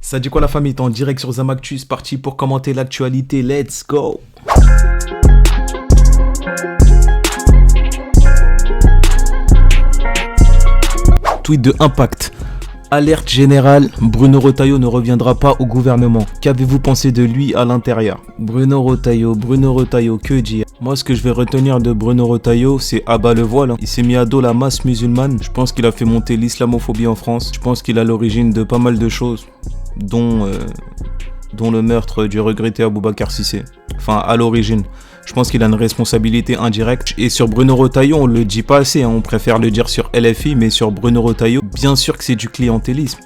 Ça dit quoi la famille? T'es en direct sur Zamactus, parti pour commenter l'actualité, let's go. Tweet de Impact. Alerte générale, Bruno Retailleau ne reviendra pas au gouvernement. Qu'avez-vous pensé de lui à l'intérieur? Bruno Retailleau, que dire? Moi, ce que je vais retenir de Bruno Retailleau, c'est abat le voile. Il s'est mis à dos la masse musulmane. Je pense qu'il a fait monter l'islamophobie en France. Je pense qu'il a l'origine de pas mal de choses, dont le meurtre du regretté Aboubacar Cissé. Enfin, à l'origine. Je pense qu'il a une responsabilité indirecte. Et sur Bruno Retailleau, on le dit pas assez. On préfère le dire sur LFI, mais sur Bruno Retailleau, bien sûr que c'est du clientélisme.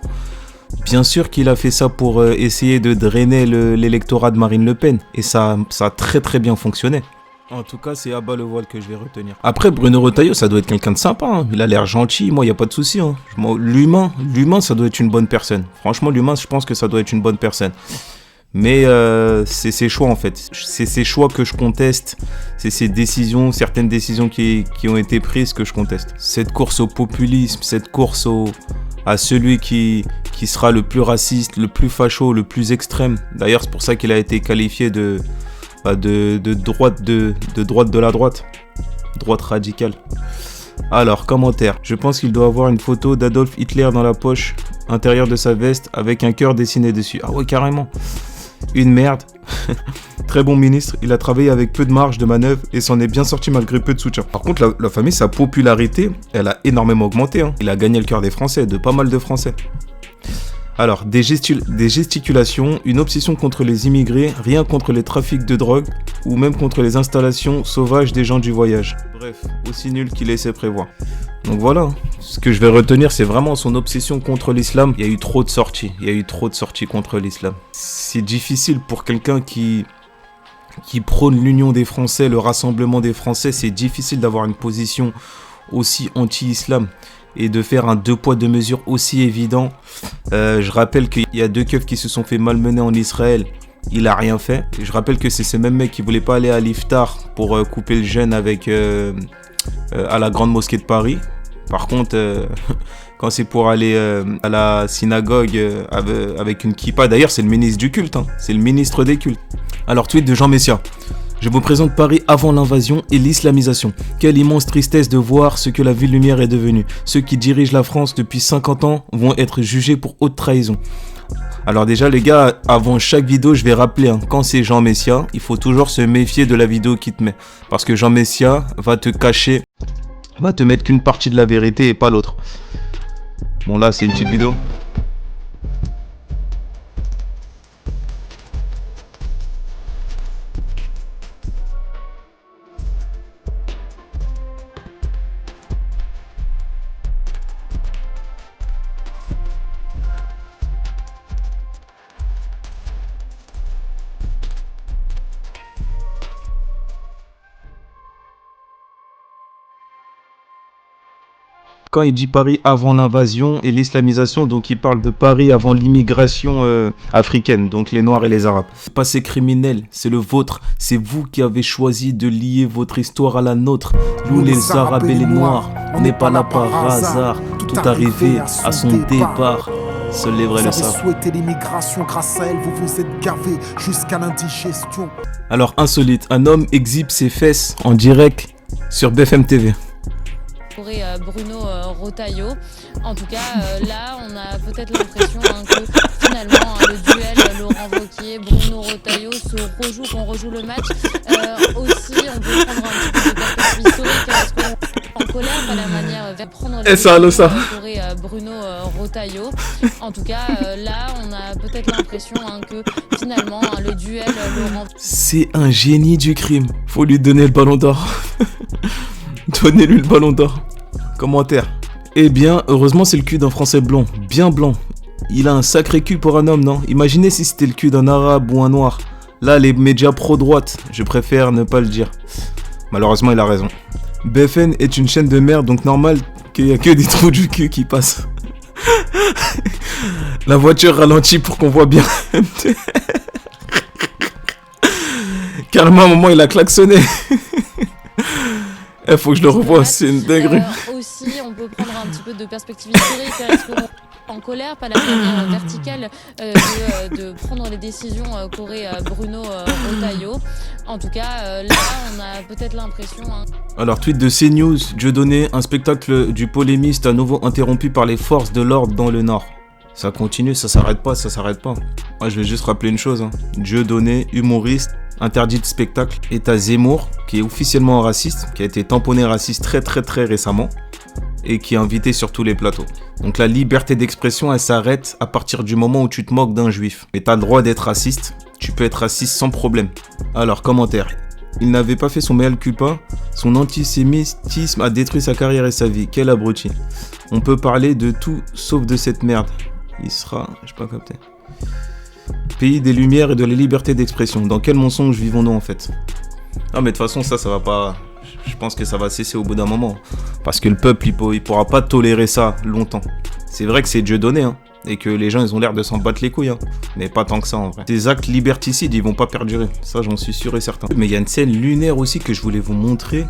Bien sûr qu'il a fait ça pour essayer de drainer l'électorat de Marine Le Pen. Et ça a très très bien fonctionné. En tout cas, c'est à bas le voile que je vais retenir. Après, Bruno Retailleau, ça doit être quelqu'un de sympa. Hein. Il a l'air gentil. Moi, il n'y a pas de souci. Hein. L'humain, ça doit être une bonne personne. Franchement, l'humain, je pense que ça doit être une bonne personne. Mais c'est ses choix en fait. C'est ses choix que je conteste. C'est ses décisions, certaines décisions qui ont été prises que je conteste. Cette course au populisme, cette course à celui qui sera le plus raciste, le plus facho, le plus extrême. D'ailleurs, c'est pour ça qu'il a été qualifié de droite de la droite. Droite radicale. Alors, commentaire. Je pense qu'il doit avoir une photo d'Adolf Hitler dans la poche intérieure de sa veste avec un cœur dessiné dessus. Ah ouais, carrément. Une merde. Très bon ministre, il a travaillé avec peu de marge de manœuvre et s'en est bien sorti malgré peu de soutien. Par contre, la famille, sa popularité, elle a énormément augmenté. Hein. Il a gagné le cœur des Français, de pas mal de Français. Alors, des gesticulations, une obsession contre les immigrés, rien contre les trafics de drogue ou même contre les installations sauvages des gens du voyage. Bref, aussi nul qu'il laissait prévoir. Donc voilà, ce que je vais retenir, c'est vraiment son obsession contre l'islam. Il y a eu trop de sorties, contre l'islam. C'est difficile pour quelqu'un qui prône l'union des Français, le rassemblement des Français, c'est difficile d'avoir une position aussi anti-islam. Et de faire un deux poids deux mesures aussi évident. Je rappelle qu'il y a deux keufs qui se sont fait malmener en Israël. Il a rien fait. Je rappelle que c'est ce même mec qui voulait pas aller à l'iftar pour couper le jeûne avec à la grande mosquée de Paris. Par contre, quand c'est pour aller à la synagogue avec une kippa, d'ailleurs c'est le ministre du culte, hein. C'est le ministre des cultes. Alors tweet de Jean Messia. Je vous présente Paris avant l'invasion et l'islamisation. Quelle immense tristesse de voir ce que la ville lumière est devenue. Ceux qui dirigent la France depuis 50 ans vont être jugés pour haute trahison. Alors déjà les gars, avant chaque vidéo, je vais rappeler, hein, quand c'est Jean Messia, il faut toujours se méfier de la vidéo qu'il te met. Parce que Jean Messia va te cacher, va te mettre qu'une partie de la vérité et pas l'autre. Bon là, c'est une petite vidéo. Quand il dit Paris avant l'invasion et l'islamisation, donc il parle de Paris avant l'immigration africaine, donc les Noirs et les Arabes. C'est pas ces criminels, c'est le vôtre. C'est vous qui avez choisi de lier votre histoire à la nôtre. Nous les Arabes et les Noirs, on n'est pas là par hasard. Tout arrivé à son départ. Seul les vrais le savent. Souhaité l'immigration, grâce à elle, vous vous êtes gavés jusqu'à l'indigestion. Alors insolite, un homme exhibe ses fesses en direct sur BFM TV. Bruno Retailleau. En tout cas, là, on a peut-être l'impression que finalement, le duel Laurent Wauquiez, Bruno Retailleau se rejoue, qu'on rejoue le match. Aussi, on peut prendre un petit peu de perspective historique parce qu'on est en colère par la manière de prendre le Bruno Retailleau. En tout cas, là, on a peut-être l'impression que finalement, le duel Laurent... C'est un génie du crime. Faut lui donner le ballon d'or. Donnez-lui le ballon d'or. Commentaire. Eh bien, heureusement, c'est le cul d'un Français blond. Bien blanc. Il a un sacré cul pour un homme, non? Imaginez si c'était le cul d'un Arabe ou un Noir. Là, les médias pro-droite, je préfère ne pas le dire. Malheureusement, il a raison. BFN est une chaîne de merde, donc normal qu'il n'y a que des trous du cul qui passent. La voiture ralentit pour qu'on voit bien. Carrément, à un moment, il a klaxonné. Faut que je le revoie, c'est une dinguerie. Aussi, on peut prendre un petit peu de perspective historique. En colère, pas la manière verticale de prendre les décisions qu'aurait Bruno Retailleau. En tout cas, là, on a peut-être l'impression... Alors, tweet de CNews, Dieudonné, un spectacle du polémiste à nouveau interrompu par les forces de l'ordre dans le Nord. Ça continue, ça s'arrête pas, ça s'arrête pas. Moi, je vais juste rappeler une chose. Dieudonné, humoriste, interdit de spectacle. Et t'as Zemmour, qui est officiellement raciste, qui a été tamponné raciste très récemment, et qui est invité sur tous les plateaux. Donc la liberté d'expression, elle s'arrête à partir du moment où tu te moques d'un juif. Mais t'as le droit d'être raciste, tu peux être raciste sans problème. Alors, commentaire. Il n'avait pas fait son mea culpa, son antisémitisme a détruit sa carrière et sa vie. Quel abruti. On peut parler de tout sauf de cette merde. Il sera... j'ai pas capté. Pays des lumières et de la liberté d'expression. Dans quel mensonge vivons-nous en fait? Ah mais de toute façon ça va pas... Je pense que ça va cesser au bout d'un moment. Parce que le peuple, il pourra pas tolérer ça longtemps. C'est vrai que c'est Dieudonné, hein, et que les gens, ils ont l'air de s'en battre les couilles. Hein, mais pas tant que ça, en vrai. Ces actes liberticides, ils vont pas perdurer. Ça, j'en suis sûr et certain. Mais il y a une scène lunaire aussi que je voulais vous montrer.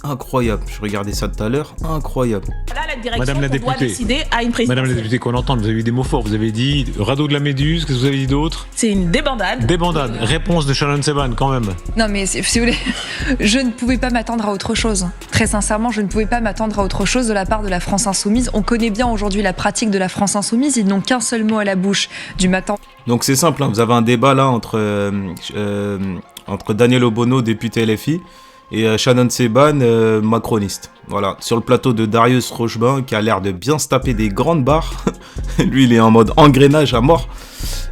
Incroyable. Je regardais ça tout à l'heure. Incroyable. Là, la direction Madame la doit députée, décider à une présidentielle. Madame la députée, qu'on entende, vous avez eu des mots forts. Vous avez dit radeau de la Méduse, qu'est-ce que vous avez dit d'autre? C'est une débandade. Débandade. Réponse de Sharon Seban, quand même. Non mais si vous voulez, je ne pouvais pas m'attendre à autre chose. Très sincèrement, je ne pouvais pas m'attendre à autre chose de la part de la France Insoumise. On connaît bien aujourd'hui la pratique de la France Insoumise. Ils n'ont qu'un seul mot à la bouche du matin. Donc c'est simple, hein, vous avez un débat là entre Daniel Obono, député LFI, et Shannon Seban, macroniste. Voilà, sur le plateau de Darius Rochebin, qui a l'air de bien se taper des grandes barres. Lui, il est en mode engrenage à mort.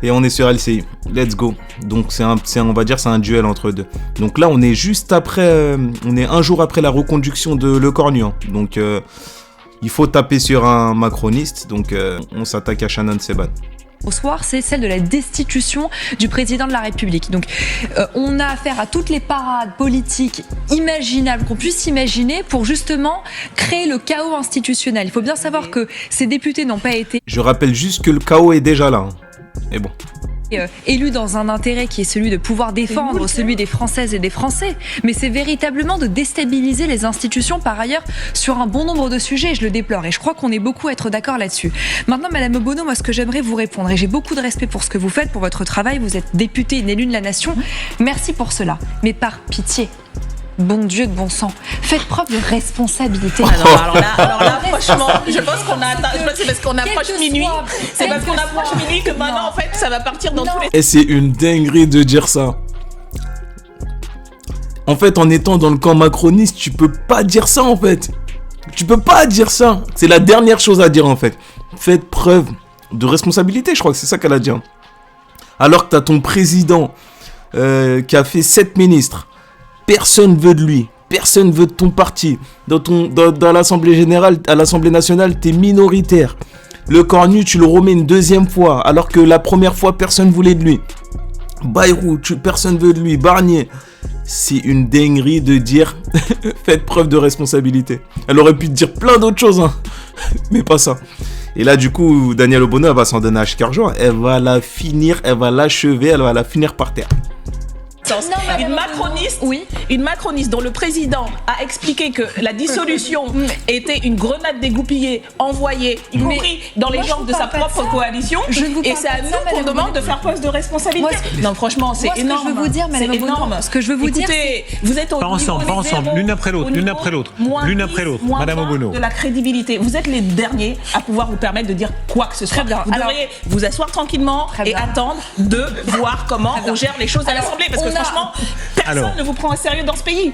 Et on est sur LCI. Let's go. Donc on va dire c'est un duel entre eux deux. Donc là, on est juste après, on est un jour après la reconduction de Le Cornu. Hein. Donc il faut taper sur un macroniste. Donc on s'attaque à Shannon Seban. Au soir, c'est celle de la destitution du président de la République. Donc, on a affaire à toutes les parades politiques imaginables qu'on puisse imaginer pour justement créer le chaos institutionnel. Il faut bien savoir que ces députés n'ont pas été... Je rappelle juste que le chaos est déjà là. Hein. Et bon. Élus dans un intérêt qui est celui de pouvoir défendre celui des Françaises et des Français, mais c'est véritablement de déstabiliser les institutions par ailleurs sur un bon nombre de sujets, je le déplore et je crois qu'on est beaucoup à être d'accord là-dessus. Maintenant Madame Obono, moi ce que j'aimerais vous répondre, et j'ai beaucoup de respect pour ce que vous faites, pour votre travail, vous êtes députée, une élue de la nation, merci pour cela, mais par pitié, bon Dieu de bon sang, faites preuve de responsabilité. Alors là, franchement, je pense qu'on a atteint, c'est parce qu'on approche minuit. C'est parce qu'on approche minuit que maintenant, en fait, ça va partir dans tous les... Et c'est une dinguerie de dire ça. En fait, en étant dans le camp macroniste, tu peux pas dire ça, en fait. Tu peux pas dire ça. C'est la dernière chose à dire, en fait. Faites preuve de responsabilité, je crois que c'est ça qu'elle a dit. Alors que t'as ton président qui a fait 7 ministres. Personne veut de lui, personne veut de ton parti. Dans l'Assemblée générale, à l'Assemblée nationale, t'es minoritaire. Le Cornu, tu le remets une deuxième fois, alors que la première fois, personne voulait de lui. Bayrou, personne veut de lui. Barnier, c'est une dinguerie de dire faites preuve de responsabilité. Elle aurait pu te dire plein d'autres choses, hein, mais pas ça. Et là, du coup, Daniel Obono, elle va s'en donner à Chicargeon. Elle va la finir, elle va l'achever, elle va la finir par terre. Une macroniste dont le président a expliqué que la dissolution était une grenade dégoupillée envoyée, y compris dans les jambes de sa propre coalition, et c'est à nous qu'on demande de faire preuve de responsabilité. Non, franchement, c'est énorme. Ce que je veux vous dire, Madame Obono, ce que je veux vous dire, vous êtes pas ensemble, l'une après l'autre, Madame Obono. De la crédibilité. Vous êtes les derniers à pouvoir vous permettre de dire quoi que ce soit. Vous devriez vous asseoir tranquillement et attendre de voir comment on gère les choses à l'Assemblée, parce que franchement, personne ne vous prend au sérieux dans ce pays.